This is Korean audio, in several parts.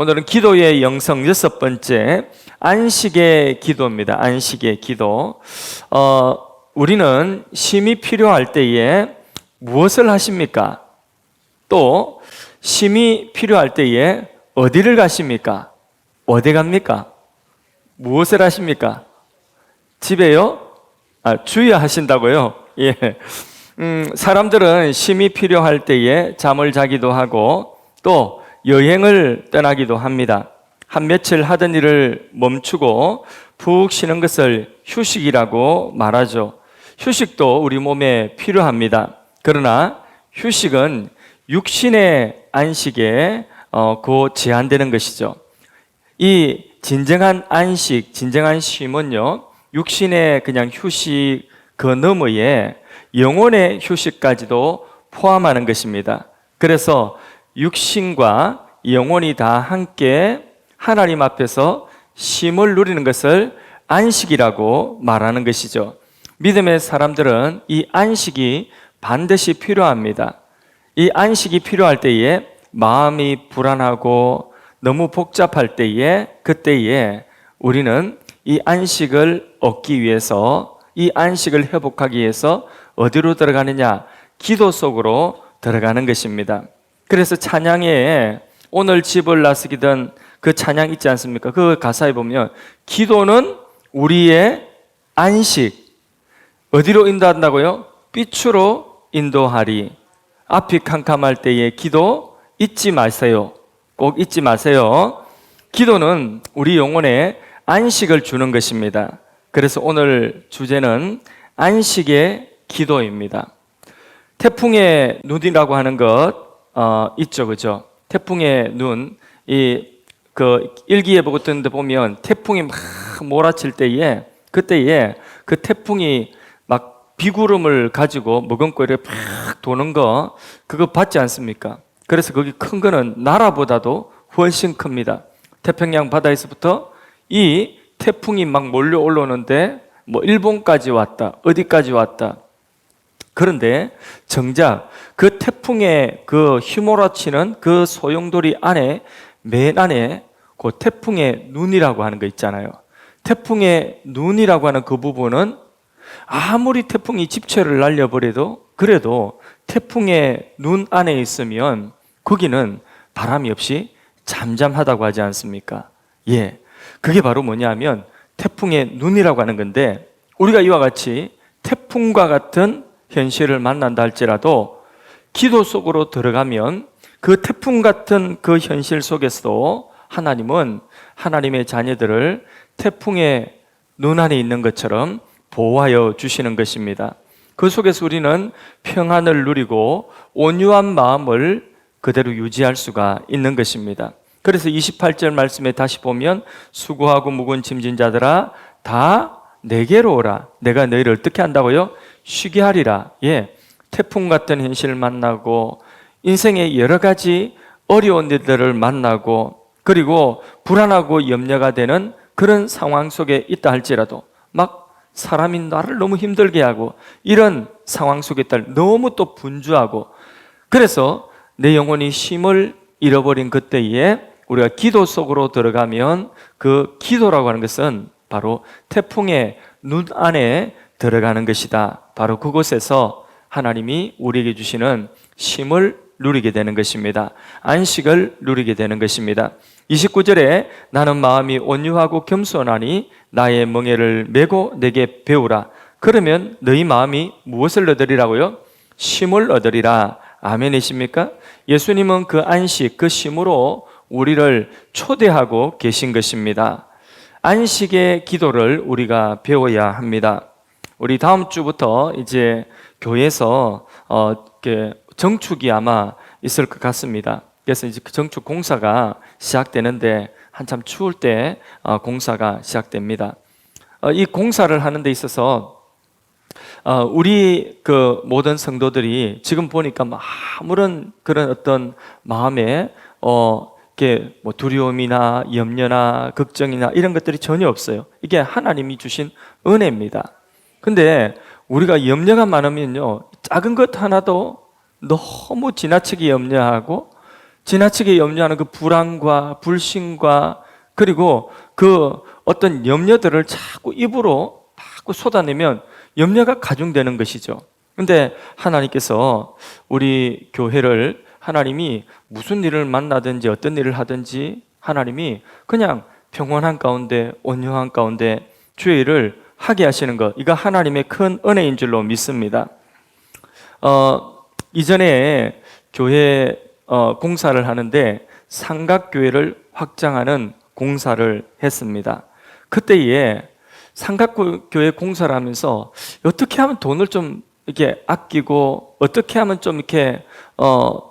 오늘은 기도의 영성 6번째 안식의 기도입니다. 안식의 기도. 우리는 쉼이 필요할 때에 무엇을 하십니까? 또 쉼이 필요할 때에 어디를 가십니까? 어디 갑니까? 무엇을 하십니까? 집에요? 주의하신다고요? 예. 사람들은 쉼이 필요할 때에 잠을 자기도 하고 또 여행을 떠나기도 합니다. 한 며칠 하던 일을 멈추고 푹 쉬는 것을 휴식이라고 말하죠. 휴식도 우리 몸에 필요합니다. 그러나 휴식은 육신의 안식에 제한되는 것이죠. 이 진정한 안식, 진정한 쉼은요, 육신의 그냥 휴식 그 너머에 영혼의 휴식까지도 포함하는 것입니다. 그래서 육신과 영혼이 다 함께 하나님 앞에서 쉼을 누리는 것을 안식이라고 말하는 것이죠. 믿음의 사람들은 이 안식이 반드시 필요합니다. 이 안식이 필요할 때에 마음이 불안하고 너무 복잡할 때에 그때에 우리는 이 안식을 얻기 위해서 이 안식을 회복하기 위해서 어디로 들어가느냐? 기도 속으로 들어가는 것입니다. 그래서 찬양에 오늘 집을 나서기던 그 찬양 있지 않습니까? 그 가사에 보면 기도는 우리의 안식. 어디로 인도한다고요? 빛으로 인도하리. 앞이 캄캄할 때에 기도 잊지 마세요. 꼭 잊지 마세요. 기도는 우리 영혼에 안식을 주는 것입니다. 그래서 오늘 주제는 안식의 기도입니다. 태풍의 눈이라고 하는 것 있죠, 그죠? 태풍의 눈, 일기예 보고 뜨는데 보면 태풍이 막 몰아칠 때에 그때에 그 태풍이 막 비구름을 가지고 머금고 이렇게 팍 도는 거 그거 봤지 않습니까? 그래서 거기 큰 거는 나라보다도 훨씬 큽니다. 태평양 바다에서부터 이 태풍이 막 몰려 올라오는데 뭐 일본까지 왔다, 어디까지 왔다. 그런데 정작 그 태풍의 그 휘몰아치는 그 소용돌이 안에 맨 안에 그 태풍의 눈이라고 하는 거 있잖아요. 태풍의 눈이라고 하는 그 부분은 아무리 태풍이 집채를 날려버려도 그래도 태풍의 눈 안에 있으면 거기는 바람이 없이 잠잠하다고 하지 않습니까? 예, 그게 바로 뭐냐면 태풍의 눈이라고 하는 건데 우리가 이와 같이 태풍과 같은 현실을 만난다 할지라도 기도 속으로 들어가면 그 태풍 같은 그 현실 속에서도 하나님은 하나님의 자녀들을 태풍의 눈 안에 있는 것처럼 보호하여 주시는 것입니다. 그 속에서 우리는 평안을 누리고 온유한 마음을 그대로 유지할 수가 있는 것입니다. 그래서 28절 말씀에 다시 보면 수고하고 무거운 짐진 자들아 다 내게로 오라. 내가 너희를 어떻게 한다고요? 쉬게 하리라. 예, 태풍 같은 현실을 만나고 인생의 여러 가지 어려운 일들을 만나고 그리고 불안하고 염려가 되는 그런 상황 속에 있다 할지라도 막 사람이 나를 너무 힘들게 하고 이런 상황 속에 있다 너무 또 분주하고 그래서 내 영혼이 쉼을 잃어버린 그때에 우리가 기도 속으로 들어가면 그 기도라고 하는 것은 바로 태풍의 눈 안에 들어가는 것이다. 바로 그곳에서 하나님이 우리에게 주시는 쉼을 누리게 되는 것입니다. 안식을 누리게 되는 것입니다. 29절에 나는 마음이 온유하고 겸손하니 나의 멍에를 메고 내게 배우라. 그러면 너희 마음이 무엇을 얻으리라고요? 쉼을 얻으리라. 아멘이십니까? 예수님은 그 안식, 그 쉼으로 우리를 초대하고 계신 것입니다. 안식의 기도를 우리가 배워야 합니다. 우리 다음 주부터 이제 교회에서 정축이 아마 있을 것 같습니다. 그래서 이제 그 정축 공사가 시작되는데 한참 추울 때 공사가 시작됩니다. 이 공사를 하는 데 있어서 우리 그 모든 성도들이 지금 보니까 아무런 그런 어떤 마음에 이게 뭐 두려움이나 염려나 걱정이나 이런 것들이 전혀 없어요. 이게 하나님이 주신 은혜입니다. 근데 우리가 염려가 많으면요 작은 것 하나도 너무 지나치게 염려하고 지나치게 염려하는 그 불안과 불신과 그리고 그 어떤 염려들을 자꾸 입으로 자꾸 쏟아내면 염려가 가중되는 것이죠. 근데 하나님께서 우리 교회를 하나님이 무슨 일을 만나든지 어떤 일을 하든지 하나님이 그냥 평온한 가운데 온유한 가운데 주의 일을 하게 하시는 것, 이거 하나님의 큰 은혜인 줄로 믿습니다. 이전에 교회 공사를 하는데 삼각교회를 확장하는 공사를 했습니다. 그때에 삼각교회 공사를 하면서 어떻게 하면 돈을 좀 이렇게 아끼고 어떻게 하면 좀 이렇게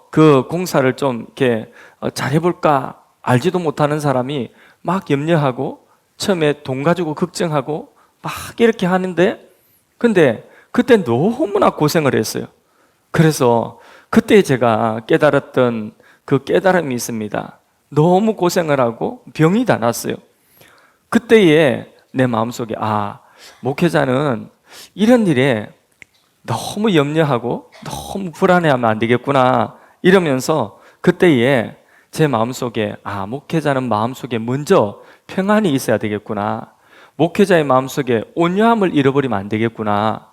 그 공사를 좀 이렇게 잘해볼까 알지도 못하는 사람이 막 염려하고 처음에 돈 가지고 걱정하고 막 이렇게 하는데 근데 그때 너무나 고생을 했어요. 그래서 그때 제가 깨달았던 그 깨달음이 있습니다. 너무 고생을 하고 병이 다 났어요. 그때에 내 마음속에 목회자는 이런 일에 너무 염려하고 너무 불안해하면 안 되겠구나 이러면서 그때에 제 마음속에 목회자는 마음속에 먼저 평안이 있어야 되겠구나, 목회자의 마음속에 온유함을 잃어버리면 안 되겠구나,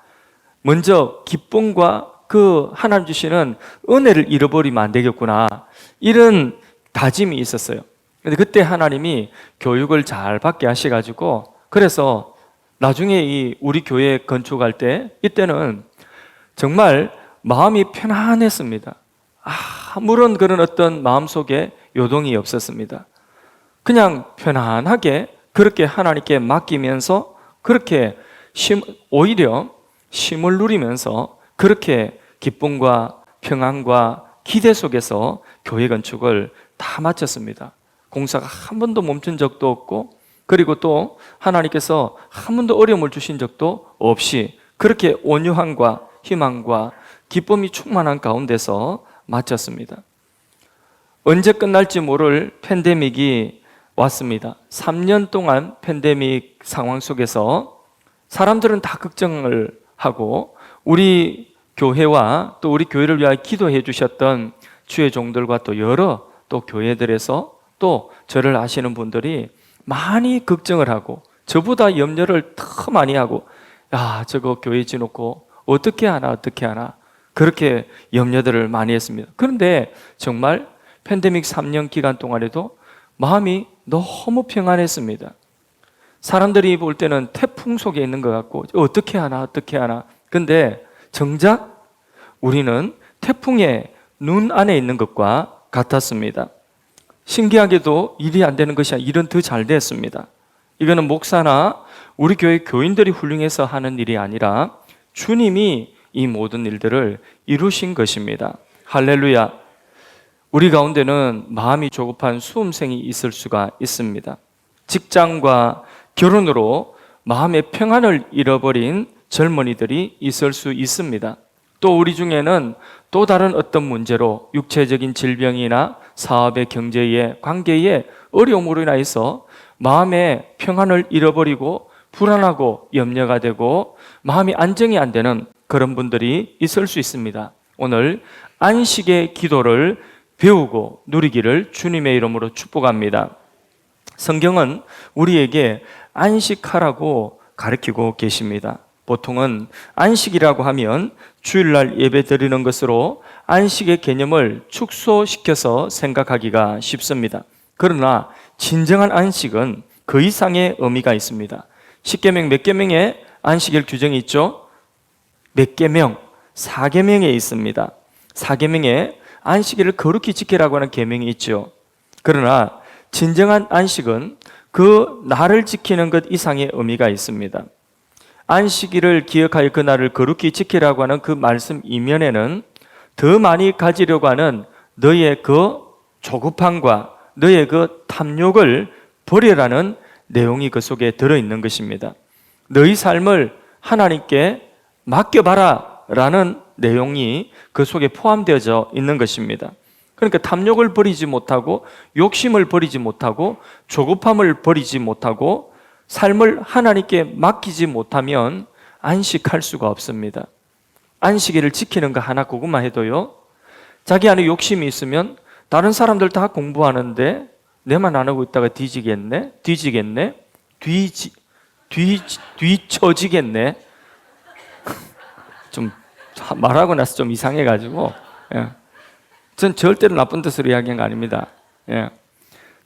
먼저 기쁨과 그 하나님 주시는 은혜를 잃어버리면 안 되겠구나, 이런 다짐이 있었어요. 근데 그때 하나님이 교육을 잘 받게 하셔가지고 그래서 나중에 이 우리 교회 건축할 때 이때는 정말 마음이 편안했습니다. 아무런 그런 어떤 마음속에 요동이 없었습니다. 그냥 편안하게 그렇게 하나님께 맡기면서 그렇게 오히려 쉼을 누리면서 그렇게 기쁨과 평안과 기대 속에서 교회 건축을 다 마쳤습니다. 공사가 한 번도 멈춘 적도 없고 그리고 또 하나님께서 한 번도 어려움을 주신 적도 없이 그렇게 온유함과 희망과 기쁨이 충만한 가운데서 마쳤습니다. 언제 끝날지 모를 팬데믹이 왔습니다. 3년 동안 팬데믹 상황 속에서 사람들은 다 걱정을 하고 우리 교회와 또 우리 교회를 위하여 기도해 주셨던 주의 종들과 또 여러 또 교회들에서 또 저를 아시는 분들이 많이 걱정을 하고 저보다 염려를 더 많이 하고 저거 교회 지놓고 어떻게 하나 그렇게 염려들을 많이 했습니다. 그런데 정말 팬데믹 3년 기간 동안에도 마음이 너무 평안했습니다. 사람들이 볼 때는 태풍 속에 있는 것 같고 어떻게 하나 근데 정작 우리는 태풍의 눈 안에 있는 것과 같았습니다. 신기하게도 일이 안 되는 것이 아니라 일은 더 잘 됐습니다. 이거는 목사나 우리 교회 교인들이 훌륭해서 하는 일이 아니라 주님이 이 모든 일들을 이루신 것입니다. 할렐루야. 우리 가운데는 마음이 조급한 수험생이 있을 수가 있습니다. 직장과 결혼으로 마음의 평안을 잃어버린 젊은이들이 있을 수 있습니다. 또 우리 중에는 또 다른 어떤 문제로 육체적인 질병이나 사업의 경제의 관계의 어려움으로 인하여서 마음의 평안을 잃어버리고 불안하고 염려가 되고 마음이 안정이 안 되는 그런 분들이 있을 수 있습니다. 오늘 안식의 기도를 배우고 누리기를 주님의 이름으로 축복합니다. 성경은 우리에게 안식하라고 가르치고 계십니다. 보통은 안식이라고 하면 주일날 예배 드리는 것으로 안식의 개념을 축소시켜서 생각하기가 쉽습니다. 그러나 진정한 안식은 그 이상의 의미가 있습니다. 십계명 몇 계명에 안식일 규정이 있죠? 몇 계명? 4계명에 있습니다. 4계명에 안식일을 거룩히 지키라고 하는 계명이 있죠. 그러나 진정한 안식은 그 날을 지키는 것 이상의 의미가 있습니다. 안식일을 기억하여 그 날을 거룩히 지키라고 하는 그 말씀 이면에는 더 많이 가지려고 하는 너의 그 조급함과 너의 그 탐욕을 버리라는 내용이 그 속에 들어있는 것입니다. 너희 삶을 하나님께 맡겨봐라 라는 내용이 그 속에 포함되어져 있는 것입니다. 그러니까 탐욕을 버리지 못하고 욕심을 버리지 못하고 조급함을 버리지 못하고 삶을 하나님께 맡기지 못하면 안식할 수가 없습니다. 안식일을 지키는 거 하나 그것만 해도요, 자기 안에 욕심이 있으면 다른 사람들 다 공부하는데 내만 안 하고 있다가 뒤지겠네, 뒤처지겠네. 좀 말하고 나서 좀 이상해가지고, 예. 전 절대로 나쁜 뜻으로 이야기한 거 아닙니다. 예.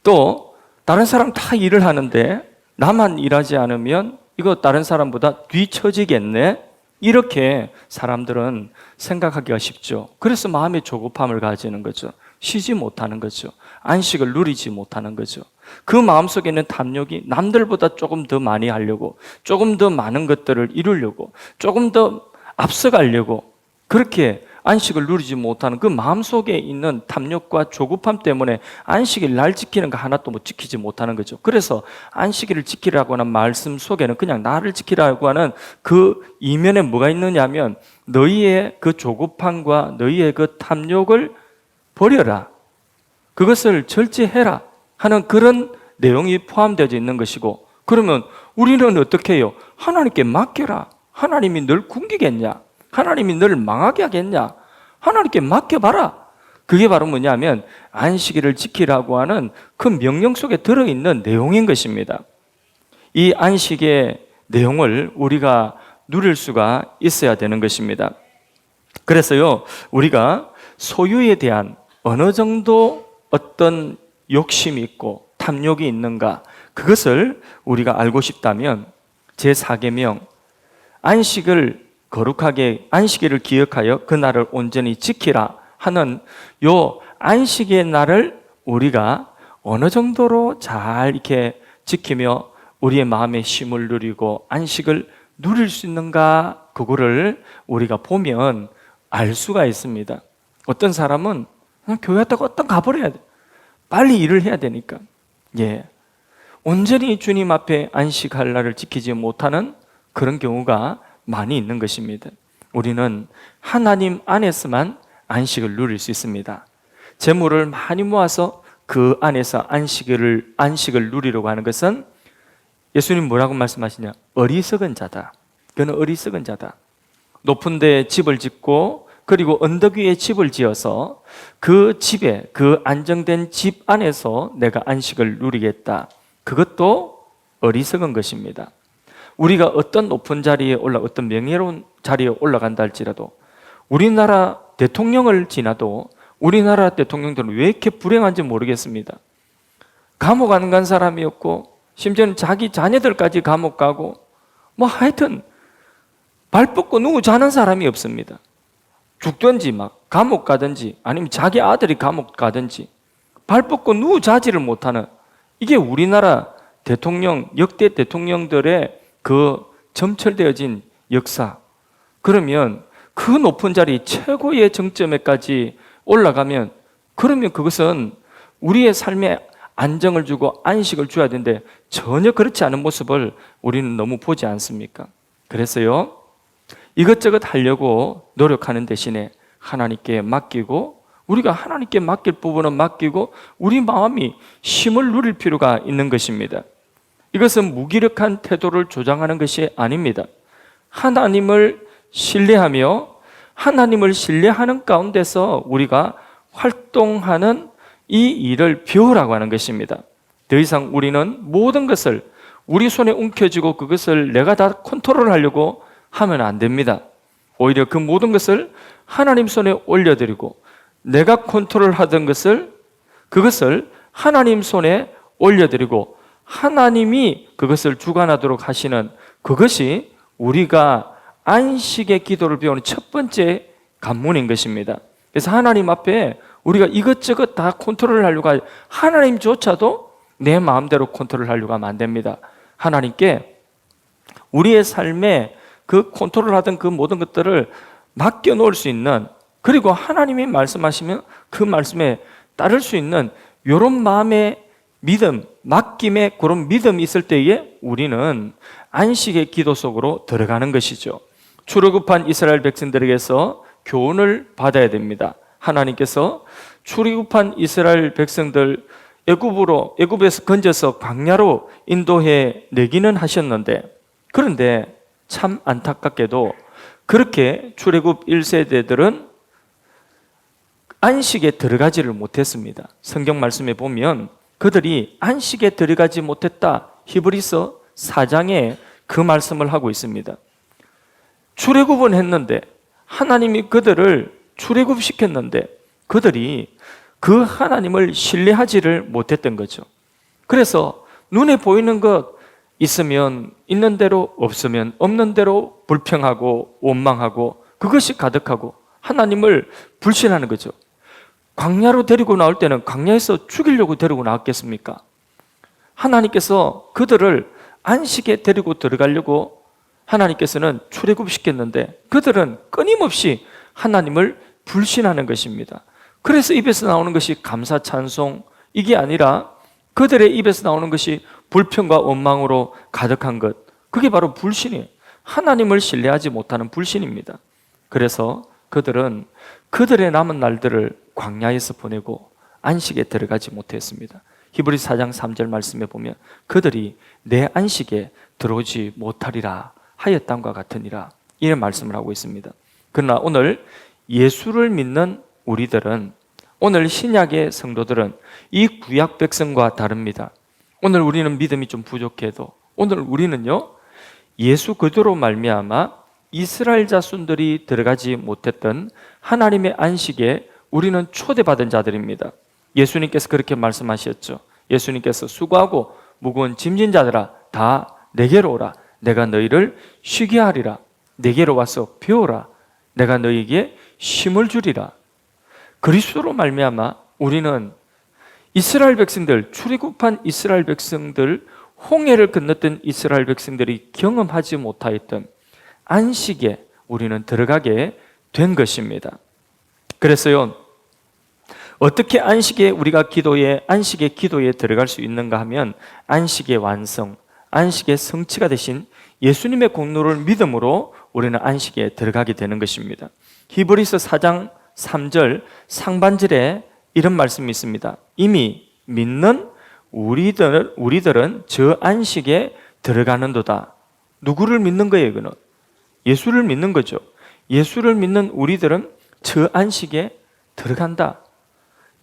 또 다른 사람 다 일을 하는데 나만 일하지 않으면 이거 다른 사람보다 뒤처지겠네. 이렇게 사람들은 생각하기가 쉽죠. 그래서 마음의 조급함을 가지는 거죠. 쉬지 못하는 거죠. 안식을 누리지 못하는 거죠. 그 마음속에 있는 탐욕이 남들보다 조금 더 많이 하려고, 조금 더 많은 것들을 이루려고, 조금 더 앞서가려고, 그렇게 안식을 누리지 못하는 그 마음속에 있는 탐욕과 조급함 때문에 안식일 날 지키는 거 하나도 못 지키지 못하는 거죠. 그래서 안식일을 지키라고 하는 말씀 속에는 그냥 나를 지키라고 하는 그 이면에 뭐가 있느냐 하면 너희의 그 조급함과 너희의 그 탐욕을 버려라, 그것을 절제해라 하는 그런 내용이 포함되어 있는 것이고, 그러면 우리는 어떻게 해요? 하나님께 맡겨라. 하나님이 널 굶기겠냐? 하나님이 널 망하게 하겠냐? 하나님께 맡겨봐라. 그게 바로 뭐냐면 안식일을 지키라고 하는 그 명령 속에 들어있는 내용인 것입니다. 이 안식의 내용을 우리가 누릴 수가 있어야 되는 것입니다. 그래서요, 우리가 소유에 대한 어느 정도 어떤 욕심이 있고 탐욕이 있는가, 그것을 우리가 알고 싶다면 제4계명 안식을 거룩하게, 안식일을 기억하여 그 날을 온전히 지키라 하는 요 안식의 날을 우리가 어느 정도로 잘 이렇게 지키며 우리의 마음의 쉼을 누리고 안식을 누릴 수 있는가, 그거를 우리가 보면 알 수가 있습니다. 어떤 사람은 그냥 교회 왔다가 어떤 가버려야 돼. 빨리 일을 해야 되니까. 예. 온전히 주님 앞에 안식할 날을 지키지 못하는 그런 경우가 많이 있는 것입니다. 우리는 하나님 안에서만 안식을 누릴 수 있습니다. 재물을 많이 모아서 그 안에서 안식을 누리려고 하는 것은 예수님 뭐라고 말씀하시냐? 어리석은 자다. 그는 어리석은 자다. 높은 데 집을 짓고 그리고 언덕 위에 집을 지어서 그 집에, 그 안정된 집 안에서 내가 안식을 누리겠다. 그것도 어리석은 것입니다. 우리가 어떤 높은 자리에 어떤 명예로운 자리에 올라간다 할지라도 우리나라 대통령을 지나도 우리나라 대통령들은 왜 이렇게 불행한지 모르겠습니다. 감옥 안 간 사람이 없고 심지어는 자기 자녀들까지 감옥 가고 뭐 하여튼 발 뻗고 누구 자는 사람이 없습니다. 죽든지 막 감옥 가든지 아니면 자기 아들이 감옥 가든지 발 뻗고 누구 자지를 못하는, 이게 우리나라 대통령, 역대 대통령들의 그 점철되어진 역사. 그러면 그 높은 자리 최고의 정점에까지 올라가면 그러면 그것은 우리의 삶에 안정을 주고 안식을 줘야 되는데 전혀 그렇지 않은 모습을 우리는 너무 보지 않습니까? 그래서요, 이것저것 하려고 노력하는 대신에 하나님께 맡기고, 우리가 하나님께 맡길 부분은 맡기고 우리 마음이 쉼을 누릴 필요가 있는 것입니다. 이것은 무기력한 태도를 조장하는 것이 아닙니다. 하나님을 신뢰하며 하나님을 신뢰하는 가운데서 우리가 활동하는 이 일을 배우라고 하는 것입니다. 더 이상 우리는 모든 것을 우리 손에 움켜쥐고 그것을 내가 다 컨트롤하려고 하면 안 됩니다. 오히려 그 모든 것을 하나님 손에 올려드리고 내가 컨트롤하던 그것을 하나님 손에 올려드리고 하나님이 그것을 주관하도록 하시는, 그것이 우리가 안식의 기도를 배우는 첫 번째 관문인 것입니다. 그래서 하나님 앞에 우리가 이것저것 다 컨트롤을 하려고 하지, 하나님조차도 내 마음대로 컨트롤을 하려고 하면 안 됩니다. 하나님께 우리의 삶에 그 컨트롤하던 그 모든 것들을 맡겨놓을 수 있는, 그리고 하나님이 말씀하시면 그 말씀에 따를 수 있는 이런 마음의 믿음, 맡김의 그런 믿음이 있을 때에 우리는 안식의 기도 속으로 들어가는 것이죠. 출애굽한 이스라엘 백성들에게서 교훈을 받아야 됩니다. 하나님께서 출애굽한 이스라엘 백성들 애굽에서 건져서 광야로 인도해 내기는 하셨는데, 그런데 참 안타깝게도 그렇게 출애굽 1세대들은 안식에 들어가지를 못했습니다. 성경 말씀에 보면 그들이 안식에 들어가지 못했다. 히브리서 4장에 그 말씀을 하고 있습니다. 출애굽은 했는데 하나님이 그들을 출애굽시켰는데 그들이 그 하나님을 신뢰하지를 못했던 거죠. 그래서 눈에 보이는 것 있으면 있는 대로, 없으면 없는 대로 불평하고 원망하고 그것이 가득하고 하나님을 불신하는 거죠. 광야로 데리고 나올 때는 광야에서 죽이려고 데리고 나왔겠습니까? 하나님께서 그들을 안식에 데리고 들어가려고 하나님께서는 출애굽시켰는데 그들은 끊임없이 하나님을 불신하는 것입니다. 그래서 입에서 나오는 것이 감사 찬송, 이게 아니라 그들의 입에서 나오는 것이 불평과 원망으로 가득한 것, 그게 바로 불신이에요. 하나님을 신뢰하지 못하는 불신입니다. 그래서 그들은 그들의 남은 날들을 광야에서 보내고 안식에 들어가지 못했습니다. 히브리서 4장 3절 말씀에 보면 그들이 내 안식에 들어오지 못하리라 하였담과 같으니라, 이런 말씀을 하고 있습니다. 그러나 오늘 예수를 믿는 우리들은, 오늘 신약의 성도들은 이 구약 백성과 다릅니다. 오늘 우리는 믿음이 좀 부족해도 오늘 우리는요, 예수 그리스도로 말미암아 이스라엘 자손들이 들어가지 못했던 하나님의 안식에 우리는 초대받은 자들입니다. 예수님께서 그렇게 말씀하셨죠. 예수님께서 수고하고 무거운 짐진 자들아 다 내게로 오라. 내가 너희를 쉬게 하리라. 내게로 와서 배우라. 내가 너희에게 쉼을 주리라. 그리스도로 말미암아 우리는 이스라엘 백성들, 출애굽한 이스라엘 백성들, 홍해를 건넜던 이스라엘 백성들이 경험하지 못하였던 안식에 우리는 들어가게 된 것입니다. 그래서요, 어떻게 안식에 우리가 안식의 기도에 들어갈 수 있는가 하면 안식의 완성, 안식의 성취가 되신 예수님의 공로를 믿음으로 우리는 안식에 들어가게 되는 것입니다. 히브리서 4장 3절 상반절에 이런 말씀이 있습니다. 이미 믿는 우리들은 저 안식에 들어가는도다. 누구를 믿는 거예요, 이거는? 예수를 믿는 거죠. 예수를 믿는 우리들은 저 안식에 들어간다.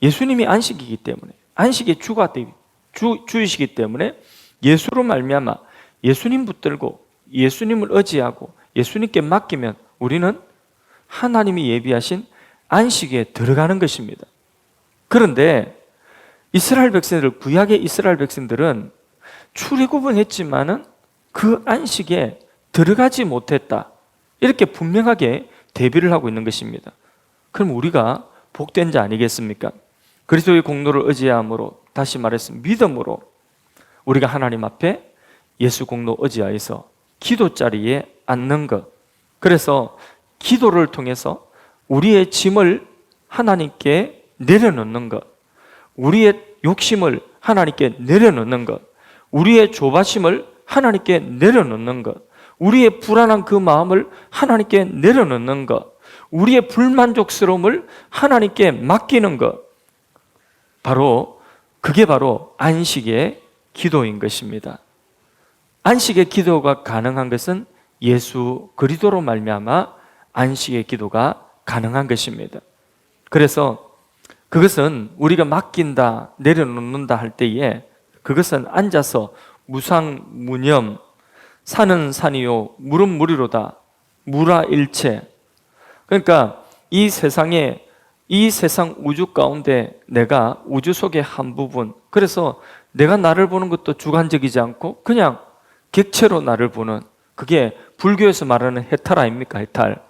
예수님이 안식이기 때문에, 안식의 주이시기 때문에 예수로 말미암아 예수님 붙들고 예수님을 의지하고 예수님께 맡기면 우리는 하나님이 예비하신 안식에 들어가는 것입니다. 그런데 이스라엘 백성들, 구약의 이스라엘 백성들은 출애굽은 했지만은 그 안식에 들어가지 못했다. 이렇게 분명하게 대비를 하고 있는 것입니다. 그럼 우리가 복된 자 아니겠습니까? 그리스도의 공로를 의지함으로, 다시 말해서 믿음으로 우리가 하나님 앞에 예수 공로 의지하여서 기도 자리에 앉는 것, 그래서 기도를 통해서 우리의 짐을 하나님께 내려놓는 것, 우리의 욕심을 하나님께 내려놓는 것, 우리의 조바심을 하나님께 내려놓는 것, 우리의 불안한 그 마음을 하나님께 내려놓는 것, 우리의 불만족스러움을 하나님께 맡기는 것, 그게 바로 안식의 기도인 것입니다. 안식의 기도가 가능한 것은 예수 그리스도로 말미암아 안식의 기도가 가능한 것입니다. 그래서 그것은 우리가 맡긴다, 내려놓는다 할 때에 그것은 앉아서 무상무념, 산은 산이요 물은 물이로다, 무라일체. 그러니까 이 세상 우주 가운데 내가 우주 속의 한 부분, 그래서 내가 나를 보는 것도 주관적이지 않고 그냥 객체로 나를 보는, 그게 불교에서 말하는 해탈 아닙니까? 해탈,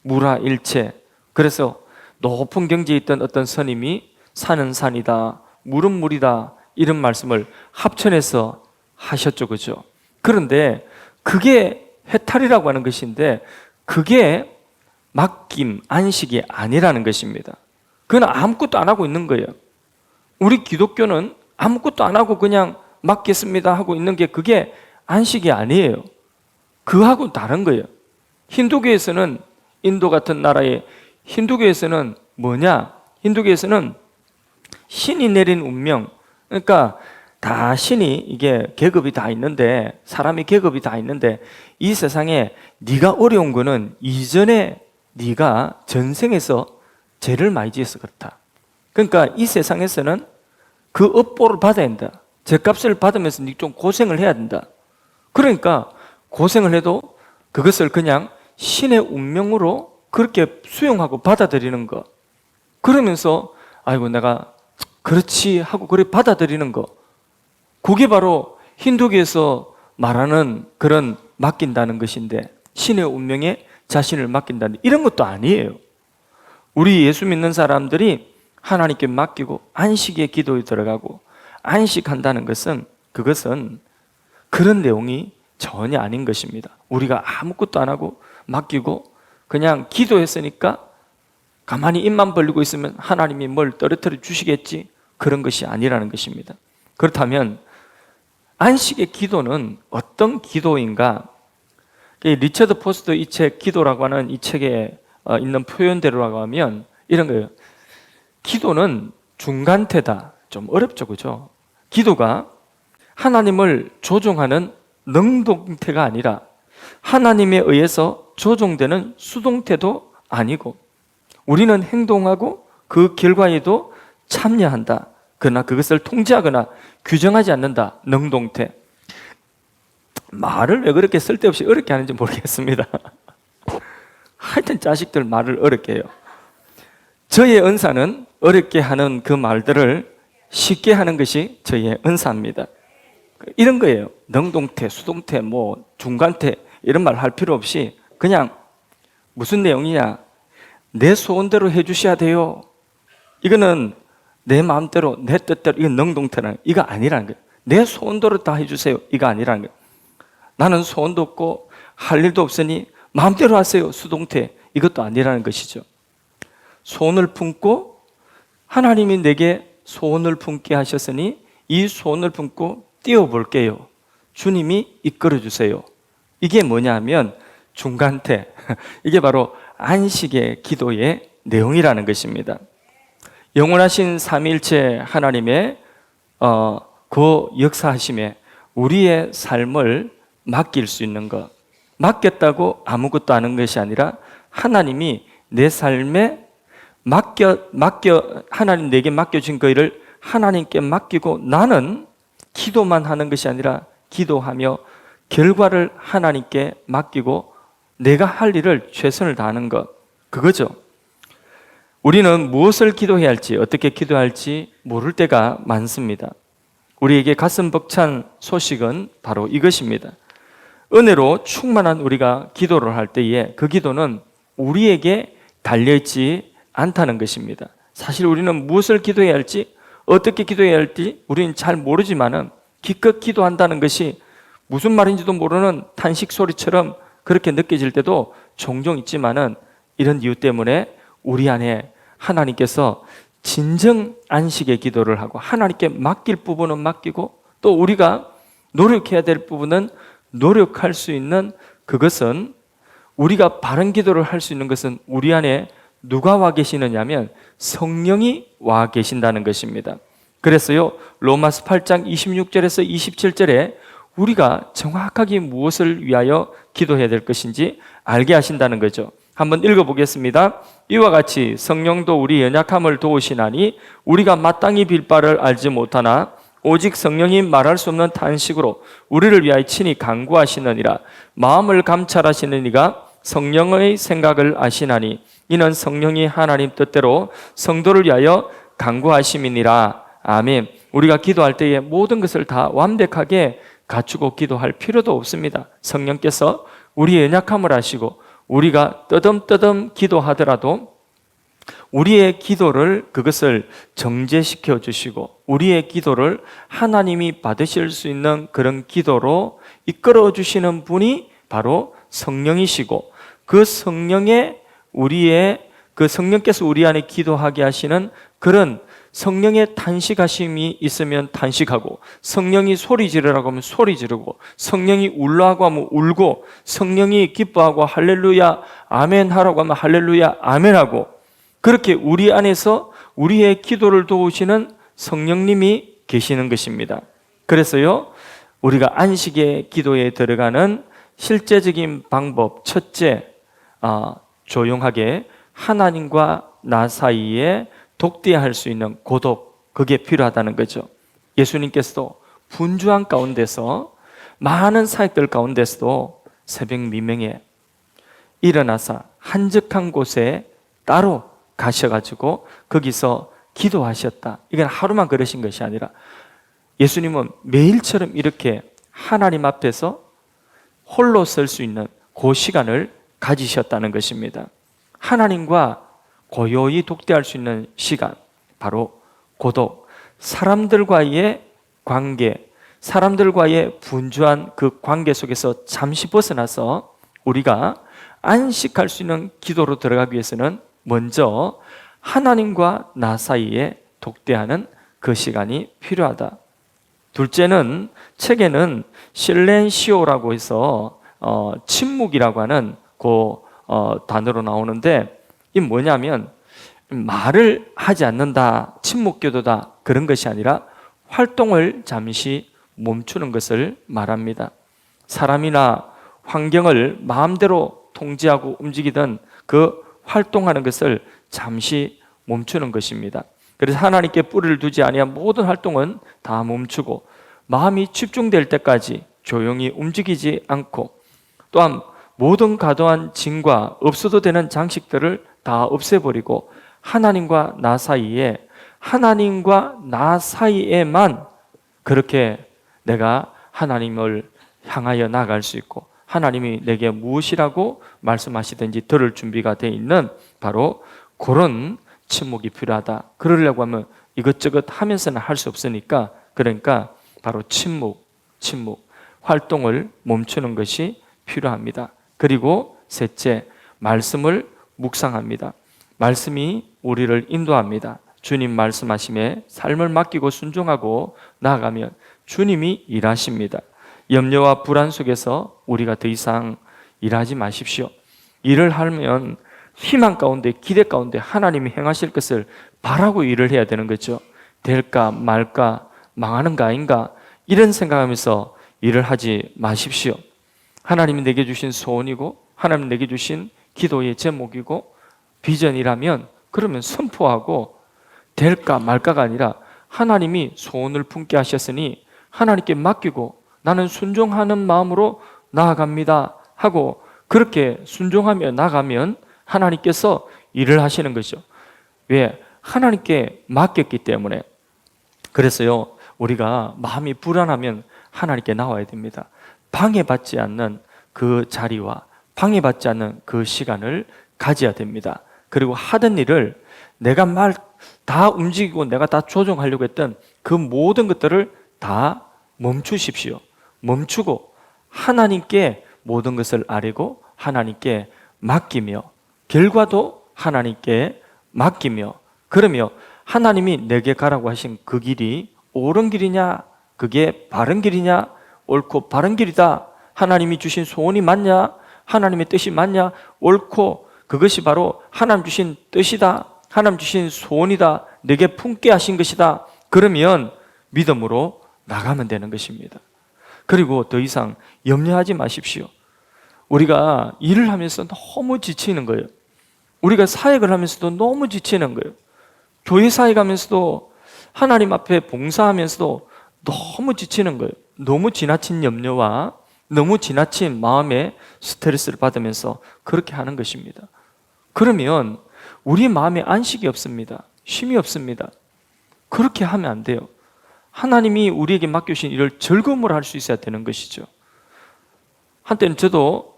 무라일체. 그래서 높은 경지에 있던 어떤 스님이 산은 산이다, 물은 물이다, 이런 말씀을 합천해서 하셨죠, 그죠? 그런데 그게 해탈이라고 하는 것인데 그게 맡김, 안식이 아니라는 것입니다. 그건 아무것도 안 하고 있는 거예요. 우리 기독교는 아무것도 안 하고 그냥 맡겠습니다 하고 있는 게 그게 안식이 아니에요. 그하고 다른 거예요. 힌두교에서는, 인도 같은 나라의 힌두교에서는 뭐냐? 힌두교에서는 신이 내린 운명, 그러니까 다 신이, 이게 계급이 다 있는데, 사람이 계급이 다 있는데 이 세상에 네가 어려운 거는 이전에 네가 전생에서 죄를 많이 지어서 그렇다. 그러니까 이 세상에서는 그 업보를 받아야 된다. 죄값을 받으면서 좀 고생을 해야 된다. 그러니까 고생을 해도 그것을 그냥 신의 운명으로 그렇게 수용하고 받아들이는 거. 그러면서 아이고 내가 그렇지 하고 그래 받아들이는 거. 그게 바로 힌두교에서 말하는 그런 맡긴다는 것인데, 신의 운명에 자신을 맡긴다는 이런 것도 아니에요. 우리 예수 믿는 사람들이 하나님께 맡기고 안식의 기도에 들어가고 안식한다는 것은, 그것은 그런 내용이 전혀 아닌 것입니다. 우리가 아무것도 안 하고 맡기고 그냥 기도했으니까 가만히 입만 벌리고 있으면 하나님이 뭘 떨어뜨려 주시겠지, 그런 것이 아니라는 것입니다. 그렇다면 안식의 기도는 어떤 기도인가? 리처드 포스터 이 책 기도라고 하는 이 책에 있는 표현대로라고 하면 이런 거예요. 기도는 중간태다. 좀 어렵죠, 그죠? 기도가 하나님을 조종하는 능동태가 아니라 하나님에 의해서 조종되는 수동태도 아니고, 우리는 행동하고 그 결과에도 참여한다. 그러나 그것을 통제하거나 규정하지 않는다. 능동태. 말을 왜 그렇게 쓸데없이 어렵게 하는지 모르겠습니다. 하여튼 자식들 말을 어렵게 해요. 저의 은사는 어렵게 하는 그 말들을 쉽게 하는 것이 저의 은사입니다. 이런 거예요. 능동태, 수동태, 뭐 중간태 이런 말 할 필요 없이 그냥 무슨 내용이냐, 내 소원대로 해주셔야 돼요. 이거는 내 마음대로 내 뜻대로, 이건 능동태라는, 이거 아니라는 거예요. 내 소원대로 다 해주세요, 이거 아니라는 거예요. 나는 소원도 없고 할 일도 없으니 마음대로 하세요, 수동태, 이것도 아니라는 것이죠. 소원을 품고 하나님이 내게 소원을 품게 하셨으니 이 소원을 품고 뛰어볼게요. 주님이 이끌어주세요. 이게 뭐냐면 중간태, 이게 바로 안식의 기도의 내용이라는 것입니다. 영원하신 삼위일체 하나님의 그 역사하심에 우리의 삶을 맡길 수 있는 것, 맡겼다고 아무것도 아는 것이 아니라 하나님이 내 삶에 하나님 내게 맡겨진 그 일을 하나님께 맡기고 나는 기도만 하는 것이 아니라 기도하며 결과를 하나님께 맡기고 내가 할 일을 최선을 다하는 것, 그거죠. 우리는 무엇을 기도해야 할지, 어떻게 기도해야 할지 모를 때가 많습니다. 우리에게 가슴 벅찬 소식은 바로 이것입니다. 은혜로 충만한 우리가 기도를 할 때에 그 기도는 우리에게 달려있지 않다는 것입니다. 사실 우리는 무엇을 기도해야 할지, 어떻게 기도해야 할지 우리는 잘 모르지만은 기껏 기도한다는 것이 무슨 말인지도 모르는 탄식 소리처럼 그렇게 느껴질 때도 종종 있지만은, 이런 이유 때문에 우리 안에 하나님께서 진정 안식의 기도를 하고 하나님께 맡길 부분은 맡기고 또 우리가 노력해야 될 부분은 노력할 수 있는, 그것은 우리가 바른 기도를 할 수 있는 것은 우리 안에 누가 와 계시느냐면 성령이 와 계신다는 것입니다. 그래서요, 로마서 8장 26절에서 27절에 우리가 정확하게 무엇을 위하여 기도해야 될 것인지 알게 하신다는 거죠. 한번 읽어보겠습니다. 이와 같이 성령도 우리 연약함을 도우시나니 우리가 마땅히 빌 바를 알지 못하나 오직 성령이 말할 수 없는 탄식으로 우리를 위하여 친히 간구하시느니라. 마음을 감찰하시는 이가 성령의 생각을 아시나니 이는 성령이 하나님 뜻대로 성도를 위하여 간구하심이니라. 아멘. 우리가 기도할 때에 모든 것을 다 완벽하게 갖추고 기도할 필요도 없습니다. 성령께서 우리의 연약함을 아시고 우리가 떠듬떠듬 기도하더라도 우리의 기도를, 그것을 정죄시켜 주시고 우리의 기도를 하나님이 받으실 수 있는 그런 기도로 이끌어 주시는 분이 바로 성령이시고, 그 성령께서 우리 안에 기도하게 하시는 그런 성령의 탄식하심이 있으면 탄식하고, 성령이 소리 지르라고 하면 소리 지르고, 성령이 울라고 하면 울고, 성령이 기뻐하고 할렐루야 아멘 하라고 하면 할렐루야 아멘 하고, 그렇게 우리 안에서 우리의 기도를 도우시는 성령님이 계시는 것입니다. 그래서요, 우리가 안식의 기도에 들어가는 실제적인 방법, 첫째, 조용하게 하나님과 나 사이에 독대할 수 있는 고독, 그게 필요하다는 거죠. 예수님께서도 분주한 가운데서, 많은 사역들 가운데서도 새벽 미명에 일어나서 한적한 곳에 따로 가셔가지고 거기서 기도하셨다. 이건 하루만 그러신 것이 아니라 예수님은 매일처럼 이렇게 하나님 앞에서 홀로 설 수 있는 그 시간을 가지셨다는 것입니다. 하나님과 고요히 독대할 수 있는 시간, 바로 고독, 사람들과의 관계, 사람들과의 분주한 그 관계 속에서 잠시 벗어나서 우리가 안식할 수 있는 기도로 들어가기 위해서는 먼저 하나님과 나 사이에 독대하는 그 시간이 필요하다. 둘째는, 책에는 실렌시오라고 해서 침묵이라고 하는 그 단어로 나오는데, 이 뭐냐면 말을 하지 않는다, 침묵기도다, 그런 것이 아니라 활동을 잠시 멈추는 것을 말합니다. 사람이나 환경을 마음대로 통제하고 움직이던 그 활동하는 것을 잠시 멈추는 것입니다. 그래서 하나님께 뿌리를 두지 아니한 모든 활동은 다 멈추고 마음이 집중될 때까지 조용히 움직이지 않고, 또한 모든 과도한 짐과 없어도 되는 장식들을 다 없애버리고 하나님과 나 사이에, 하나님과 나 사이에만 그렇게 내가 하나님을 향하여 나아갈 수 있고 하나님이 내게 무엇이라고 말씀하시든지 들을 준비가 되어 있는 바로 그런 침묵이 필요하다. 그러려고 하면 이것저것 하면서는 할 수 없으니까, 그러니까 바로 침묵, 활동을 멈추는 것이 필요합니다. 그리고 셋째, 말씀을 묵상합니다. 말씀이 우리를 인도합니다. 주님 말씀하심에 삶을 맡기고 순종하고 나아가면 주님이 일하십니다. 염려와 불안 속에서 우리가 더 이상 일하지 마십시오. 일을 하면 희망 가운데, 기대 가운데 하나님이 행하실 것을 바라고 일을 해야 되는 거죠. 될까 말까, 망하는 거 아닌가, 이런 생각하면서 일을 하지 마십시오. 하나님이 내게 주신 소원이고 하나님 내게 주신 기도의 제목이고 비전이라면, 그러면 선포하고 될까 말까가 아니라 하나님이 소원을 품게 하셨으니 하나님께 맡기고 나는 순종하는 마음으로 나아갑니다 하고, 그렇게 순종하며 나가면 하나님께서 일을 하시는 거죠. 왜? 하나님께 맡겼기 때문에. 그래서요, 우리가 마음이 불안하면 하나님께 나와야 됩니다. 방해받지 않는 그 자리와 방해받지 않는 그 시간을 가져야 됩니다. 그리고 하던 일을 내가 다 움직이고 내가 다 조정하려고 했던 그 모든 것들을 다 멈추십시오. 멈추고 하나님께 모든 것을 아뢰고 하나님께 맡기며, 결과도 하나님께 맡기며, 그러며 하나님이 내게 가라고 하신 그 길이 옳은 길이냐, 그게 바른 길이냐, 옳고 바른 길이다, 하나님이 주신 소원이 맞냐, 하나님의 뜻이 맞냐, 옳고 그것이 바로 하나님 주신 뜻이다, 하나님 주신 소원이다, 내게 품게 하신 것이다, 그러면 믿음으로 나가면 되는 것입니다. 그리고 더 이상 염려하지 마십시오. 우리가 일을 하면서 너무 지치는 거예요. 우리가 사역을 하면서도 너무 지치는 거예요. 교회 사역하면서도, 하나님 앞에 봉사하면서도 너무 지치는 거예요. 너무 지나친 염려와 너무 지나친 마음의 스트레스를 받으면서 그렇게 하는 것입니다. 그러면 우리 마음에 안식이 없습니다. 쉼이 없습니다. 그렇게 하면 안 돼요. 하나님이 우리에게 맡겨주신 일을 즐거움으로 할 수 있어야 되는 것이죠. 한때는 저도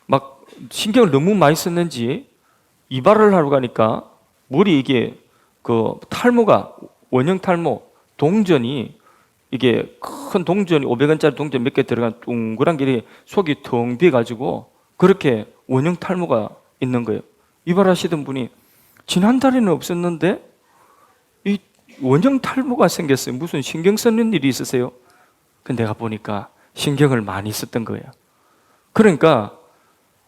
막 신경을 너무 많이 썼는지 이발을 하러 가니까 머리 이게 그 탈모가, 원형 탈모, 동전이, 이게 큰 동전이 500원짜리 동전 몇 개 들어간 동그란 길이 속이 텅 비어가지고 그렇게 원형 탈모가 있는 거예요. 이발하시던 분이 지난달에는 없었는데 이 원형 탈모가 생겼어요. 무슨 신경 쓰는 일이 있으세요? 근데 내가 보니까 신경을 많이 썼던 거예요. 그러니까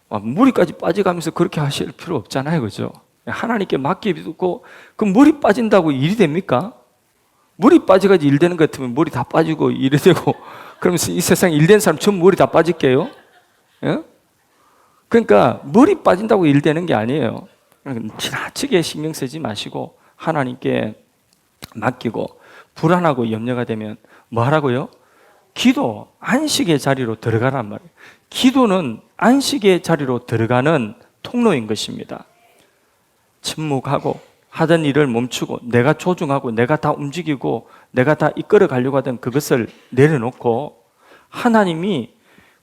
머리까지 빠져가면서 그렇게 하실 필요 없잖아요, 그죠? 하나님께 맡기고, 그 머리 빠진다고 일이 됩니까? 머리 빠져가지고 일 되는 것 같으면 머리 다 빠지고 일이 되고, 그러면서 이 세상에 일 된 사람 전부 머리 다 빠질게요? 예? 그러니까 머리 빠진다고 일 되는 게 아니에요. 지나치게 신경 쓰지 마시고 하나님께 맡기고 불안하고 염려가 되면 뭐 하라고요? 기도, 안식의 자리로 들어가란 말이에요. 기도는 안식의 자리로 들어가는 통로인 것입니다. 침묵하고 하던 일을 멈추고 내가 조종하고 내가 다 움직이고 내가 다 이끌어 가려고 하던 그것을 내려놓고 하나님이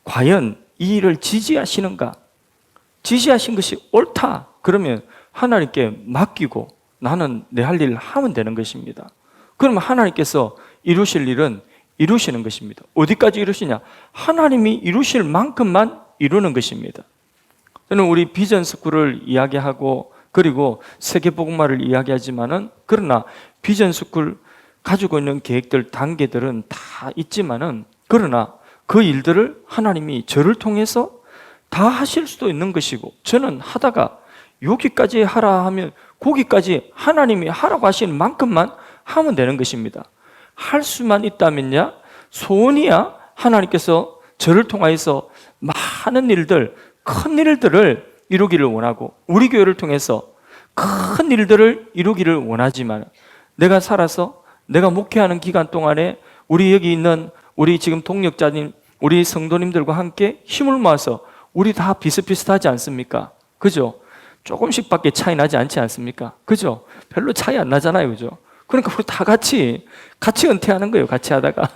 과연 이 일을 지지하시는가? 지시하신 것이 옳다. 그러면 하나님께 맡기고 나는 내 할 일을 하면 되는 것입니다. 그러면 하나님께서 이루실 일은 이루시는 것입니다. 어디까지 이루시냐? 하나님이 이루실 만큼만 이루는 것입니다. 저는 우리 비전 스쿨을 이야기하고 그리고 세계복음화를 이야기하지만은 그러나 비전 스쿨 가지고 있는 계획들, 단계들은 다 있지만은 그러나 그 일들을 하나님이 저를 통해서 다 하실 수도 있는 것이고 저는 하다가 여기까지 하라 하면 거기까지 하나님이 하라고 하시는 만큼만 하면 되는 것입니다. 할 수만 있다면야 소원이야 하나님께서 저를 통하여서 많은 일들, 큰 일들을 이루기를 원하고 우리 교회를 통해서 큰 일들을 이루기를 원하지만 내가 살아서 내가 목회하는 기간 동안에 우리 여기 있는 우리 지금 동역자님, 우리 성도님들과 함께 힘을 모아서 우리 다 비슷비슷하지 않습니까? 그죠? 조금씩밖에 차이 나지 않지 않습니까? 그죠? 별로 차이 안 나잖아요. 그죠? 그러니까 우리 다 같이 은퇴하는 거예요. 같이 하다가.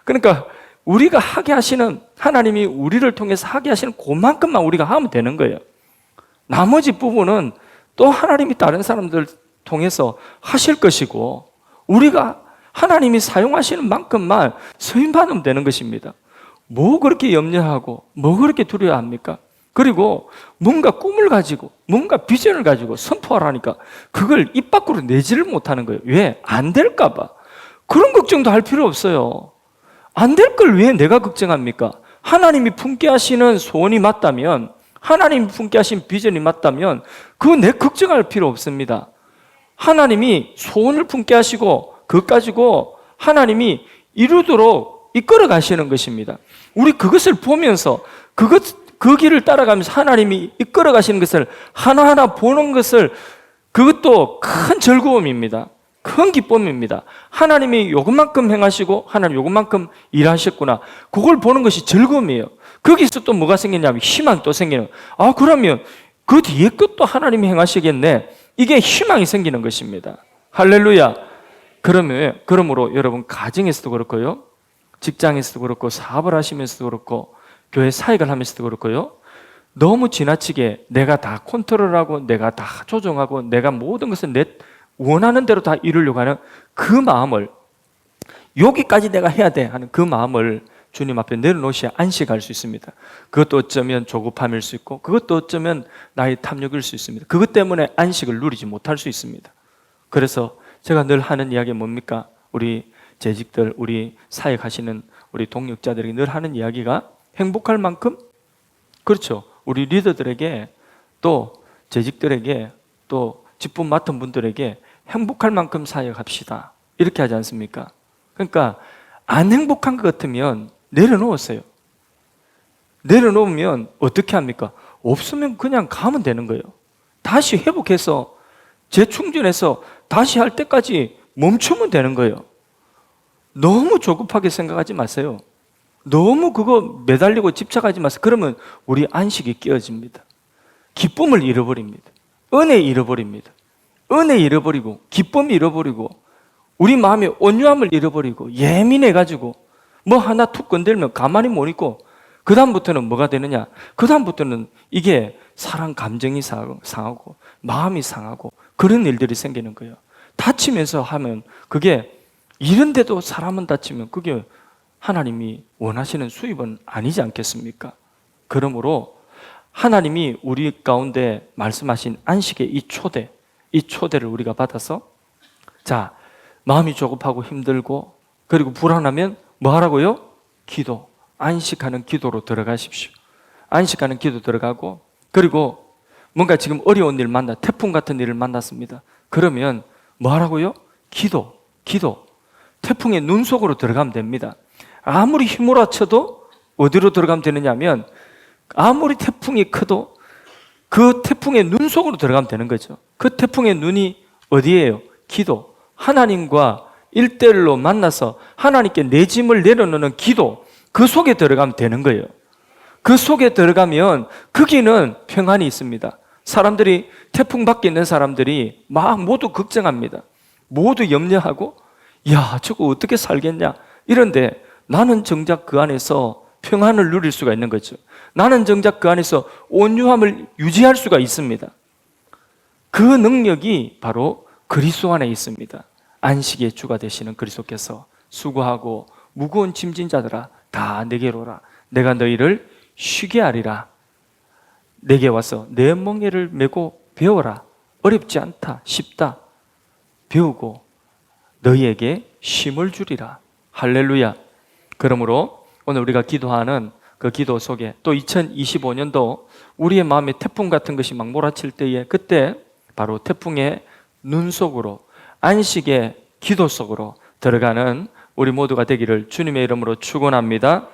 그러니까 우리가 하게 하시는 하나님이 우리를 통해서 하게 하시는 그만큼만 우리가 하면 되는 거예요. 나머지 부분은 또 하나님이 다른 사람들 통해서 하실 것이고 우리가 하나님이 사용하시는 만큼만 쓰임받으면 되는 것입니다. 뭐 그렇게 염려하고 뭐 그렇게 두려워합니까? 그리고 뭔가 꿈을 가지고 뭔가 비전을 가지고 선포하라니까 그걸 입 밖으로 내지를 못하는 거예요. 왜? 안 될까 봐. 그런 걱정도 할 필요 없어요. 안 될 걸 왜 내가 걱정합니까? 하나님이 품게 하시는 소원이 맞다면 하나님이 품게 하신 비전이 맞다면 그거 내 걱정할 필요 없습니다. 하나님이 소원을 품게 하시고 그것 가지고 하나님이 이루도록 이끌어 가시는 것입니다. 우리 그것을 보면서 그 길을 따라가면서 하나님이 이끌어 가시는 것을 하나하나 보는 것을 그것도 큰 즐거움입니다. 큰 기쁨입니다. 하나님이 요것만큼 행하시고 하나님 요것만큼 일하셨구나. 그걸 보는 것이 즐거움이에요. 거기서 또 뭐가 생기냐면 희망이 또 생기는. 그러면 그 뒤에 것도 하나님이 행하시겠네. 이게 희망이 생기는 것입니다. 할렐루야. 그러므로 여러분 가정에서도 그렇고요. 직장에서도 그렇고 사업을 하시면서도 그렇고 교회 사역을 하면서도 그렇고요. 너무 지나치게 내가 다 컨트롤하고 내가 다 조정하고 내가 모든 것을 내 원하는 대로 다 이루려고 하는 그 마음을 여기까지 내가 해야 돼 하는 그 마음을 주님 앞에 내려놓으셔야 안식할 수 있습니다. 그것도 어쩌면 조급함일 수 있고 그것도 어쩌면 나의 탐욕일 수 있습니다. 그것 때문에 안식을 누리지 못할 수 있습니다. 그래서 제가 늘 하는 이야기가 뭡니까? 우리 재직들, 우리 사역하시는 우리 동역자들에게 늘 하는 이야기가 행복할 만큼 그렇죠. 우리 리더들에게 또 재직들에게 또 직분 맡은 분들에게 행복할 만큼 사역합시다. 이렇게 하지 않습니까? 그러니까 안 행복한 것 같으면 내려놓으세요. 내려놓으면 어떻게 합니까? 없으면 그냥 가면 되는 거예요. 다시 회복해서 재충전해서 다시 할 때까지 멈추면 되는 거예요. 너무 조급하게 생각하지 마세요. 너무 그거 매달리고 집착하지 마세요. 그러면 우리 안식이 깨어집니다. 기쁨을 잃어버립니다. 은혜 잃어버립니다. 은혜 잃어버리고 기쁨 잃어버리고 우리 마음의 온유함을 잃어버리고 예민해가지고 뭐 하나 툭 건들면 가만히 못 있고 그 다음부터는 뭐가 되느냐? 그 다음부터는 이게 사람 감정이 상하고 마음이 상하고 그런 일들이 생기는 거예요. 다치면서 하면 그게 이런데도 사람은 다치면 그게 하나님이 원하시는 수입은 아니지 않겠습니까? 그러므로 하나님이 우리 가운데 말씀하신 안식의 이 초대를 우리가 받아서 자, 마음이 조급하고 힘들고 그리고 불안하면 뭐 하라고요? 기도, 안식하는 기도로 들어가십시오. 안식하는 기도 들어가고 그리고 뭔가 지금 어려운 일 태풍 같은 일을 만났습니다. 그러면 뭐 하라고요? 기도. 태풍의 눈 속으로 들어가면 됩니다. 아무리 휘몰아쳐도 어디로 들어가면 되느냐 하면 아무리 태풍이 커도 그 태풍의 눈 속으로 들어가면 되는 거죠. 그 태풍의 눈이 어디예요? 기도. 하나님과 일대일로 만나서 하나님께 내 짐을 내려놓는 기도, 그 속에 들어가면 되는 거예요. 그 속에 들어가면 거기는 평안이 있습니다. 사람들이, 태풍 밖에 있는 사람들이 막 모두 걱정합니다. 모두 염려하고, 야, 저거 어떻게 살겠냐? 이런데 나는 정작 그 안에서 평안을 누릴 수가 있는 거죠. 나는 정작 그 안에서 온유함을 유지할 수가 있습니다. 그 능력이 바로 그리스도 안에 있습니다. 안식의 주가 되시는 그리스도께서 수고하고 무거운 짐진 자들아 다 내게로 오라. 내가 너희를 쉬게 하리라. 내게 와서 내 멍에를 메고 배워라. 어렵지 않다. 쉽다. 배우고 너희에게 쉼을 주리라. 할렐루야. 그러므로 오늘 우리가 기도하는 그 기도 속에 또 2025년도 우리의 마음에 태풍 같은 것이 막 몰아칠 때에 그때 바로 태풍의 눈 속으로, 안식의 기도 속으로 들어가는 우리 모두가 되기를 주님의 이름으로 축원합니다.